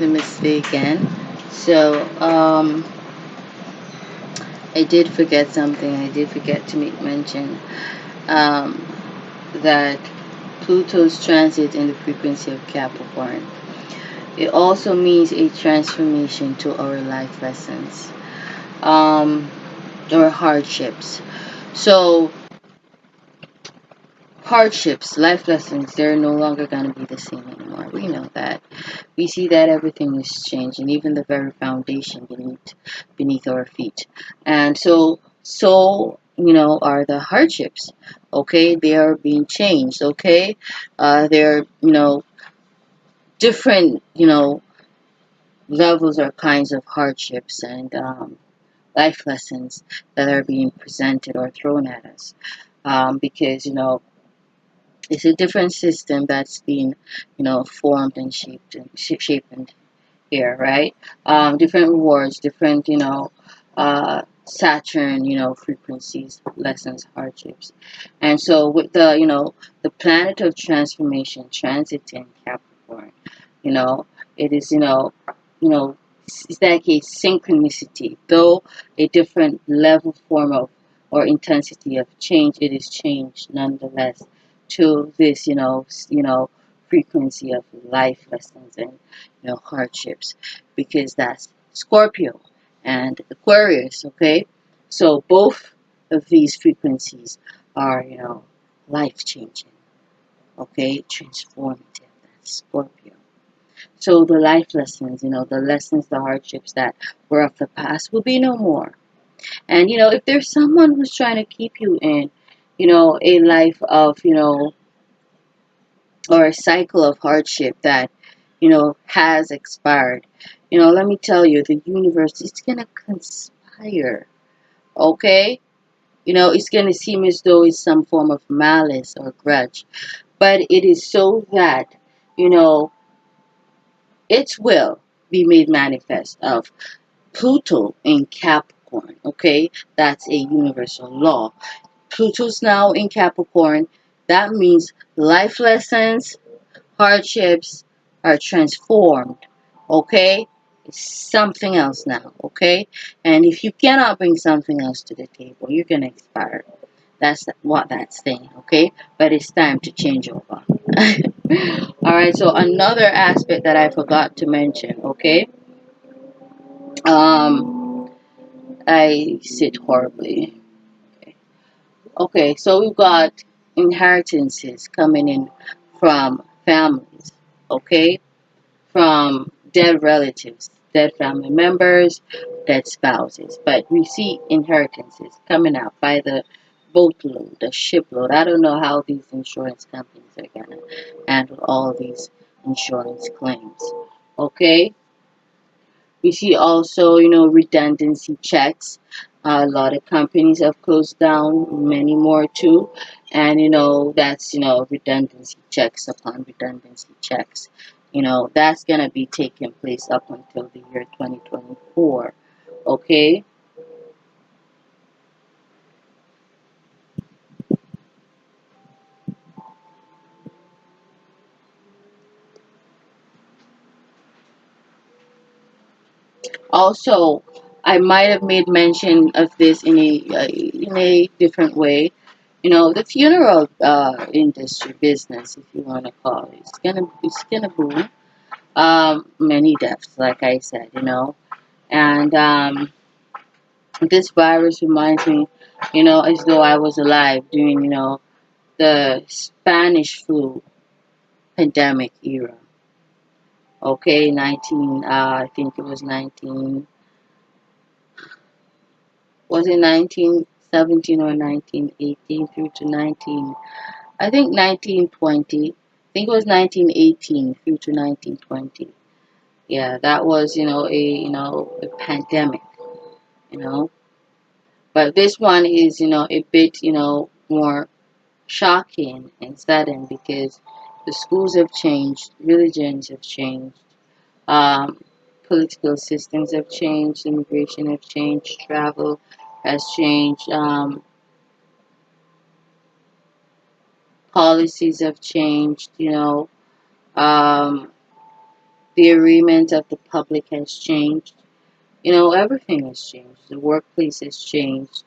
NAMASTÉ again. So, I did forget something. I did forget to make mention um, that Pluto's transit in the frequency of Capricorn. It also means a transformation to our life lessons, um, or hardships. So, hardships, life lessons, they're no longer going to be the same anymore. We know that. We see that everything is changing, even the very foundation beneath our feet. And so are the hardships. Okay, they are being changed. Okay, they're different levels or kinds of hardships and life lessons that are being presented or thrown at us, because it's a different system that's being formed and shaped here, right? Different rewards, different, Saturn, frequencies, lessons, hardships. And so with the planet of transformation transiting Capricorn, you know, it is, it's like a synchronicity, though a different level, form of, or intensity of change, it is changed nonetheless to this, frequency of life lessons and hardships, because that's Scorpio and Aquarius. Okay, so both of these frequencies are life changing. Okay, transformative. That's Scorpio. So the life lessons, the lessons, the hardships that were of the past will be no more. And if there's someone who's trying to keep you in a life of or a cycle of hardship that has expired, let me tell you, the universe is gonna conspire. Okay, it's gonna seem as though it's some form of malice or grudge, but it is so that you know its will be made manifest of Pluto in Capricorn. Okay, that's a universal law. Pluto's now in Capricorn. That means life lessons, hardships are transformed. Okay, it's something else now. Okay, and if you cannot bring something else to the table, you're gonna expire. That's what that's saying. Okay, but it's time to change over. All right, so another aspect that I forgot to mention. Okay, um I sit horribly. Okay, so we've got inheritances coming in from families, okay, from dead relatives, dead family members, dead spouses. But we see inheritances coming out by the boatload, the shipload. I don't know how these insurance companies are gonna handle all these insurance claims. Okay, we see also, redundancy checks. A lot of companies have closed down, many more too. And, that's, redundancy checks upon redundancy checks. That's going to be taking place up until the year 2024. Okay? Also, I might have made mention of this in a different way. The funeral industry business, if you want to call it, it's gonna boom. Many deaths, like I said, and this virus reminds me, as though I was alive during the Spanish flu pandemic era. Okay, 19. I think it was 19. Was it 1917 or 1918 through to 19? I think 1920. I think it was 1918 through to 1920. Yeah, that was a pandemic. You know, but this one is a bit more shocking and sudden because the schools have changed, religions have changed, um, political systems have changed, immigration have changed, travel has changed, policies have changed, um, The arrangement of the public has changed. Everything has changed. The workplace has changed.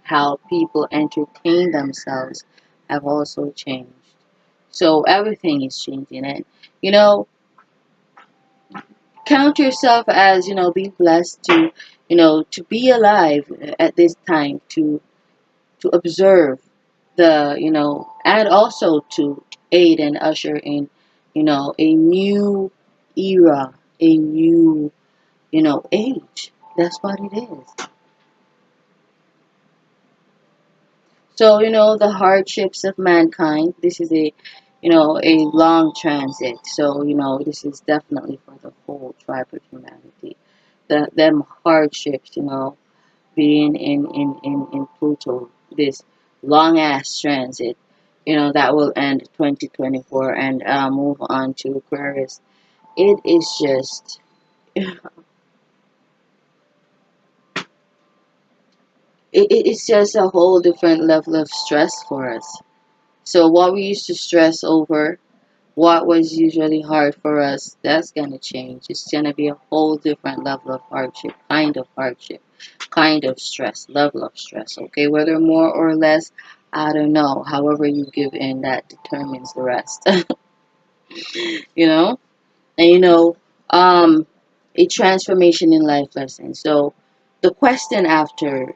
How people entertain themselves have also changed. So everything is changing. And, you know, count yourself as, be blessed to be alive at this time, to observe and also to aid and usher in, a new era, a new, age. That's what it is. So, the hardships of mankind, this is a long transit. So, this is definitely for the whole tribe of humanity. Them hardships, being in Pluto, this long ass transit, that will end 2024 and move on to Aquarius. It is just, it's just a whole different level of stress for us. So what we used to stress over, what was usually hard for us, that's gonna change. It's gonna be a whole different level of hardship, kind of stress, level of stress. Okay, whether more or less, I don't know. However you give in, that determines the rest. you know, and a transformation in life lesson. So the question after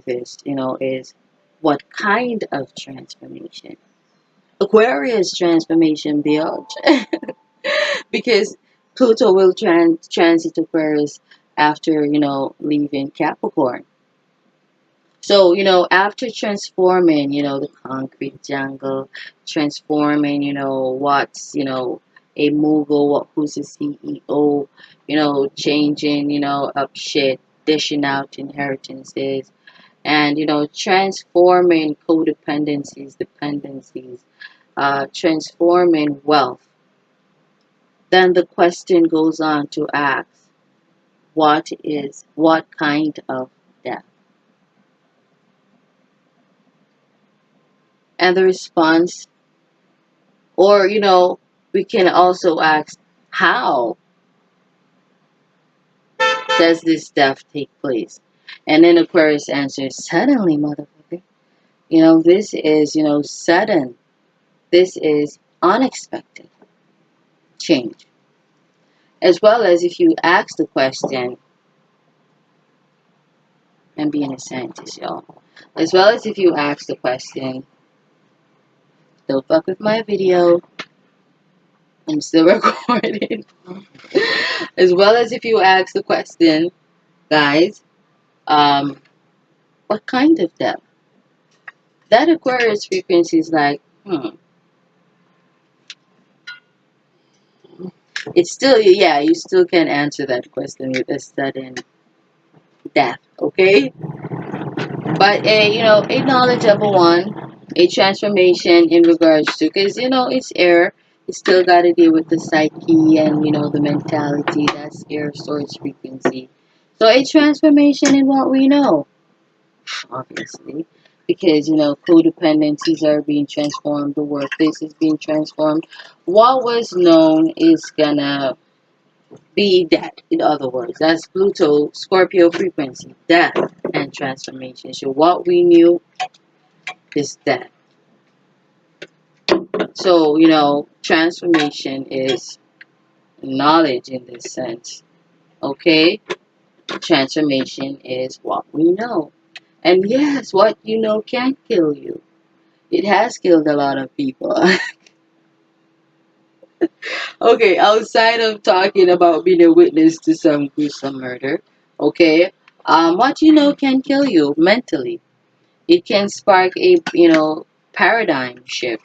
this, is what kind of transformation? Aquarius transformation build because Pluto will transit Aquarius after leaving Capricorn. So after transforming the concrete jungle, transforming what's a mogul, who's a CEO, changing up shit, dishing out inheritances, and transforming codependencies, dependencies, transforming wealth. Then the question goes on to ask, what kind of death? And the response, or we can also ask, how does this death take place? And then Aquarius answers, suddenly, motherfucker. This is sudden. This is unexpected change. As well as if you ask the question, and being a scientist, y'all. As well as if you ask the question, don't fuck with my video, I'm still recording. As well as if you ask the question, guys, um, what kind of depth? That Aquarius frequency is like, it's still, yeah, you still can answer that question with a sudden death, okay? But a knowledgeable one, a transformation in regards to, because it's air, it's still got to deal with the psyche and the mentality. That's air source frequency. So a transformation in what we know, obviously, because codependencies are being transformed, the workplace is being transformed. What was known is gonna be death. In other words, that's Pluto Scorpio frequency, death and transformation. So what we knew is death. So transformation is knowledge in this sense. Okay, transformation is what we know. And yes, what you know can kill you. It has killed a lot of people. Okay, outside of talking about being a witness to some gruesome murder, okay, what you know can kill you mentally. It can spark a paradigm shift,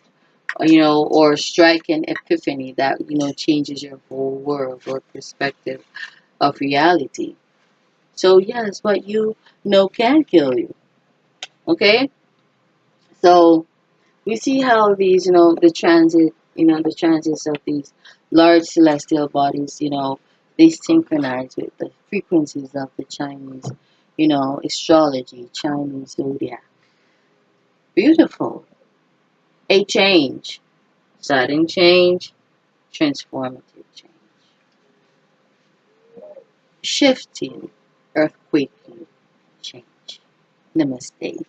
or strike an epiphany that changes your whole world or perspective of reality. So yes, what you know can kill you. Okay, so we see how these, the transits of these large celestial bodies, they synchronize with the frequencies of the Chinese, astrology, Chinese zodiac. Beautiful. A change, sudden change, transformative change, shifting, earthquaking change. Namaste.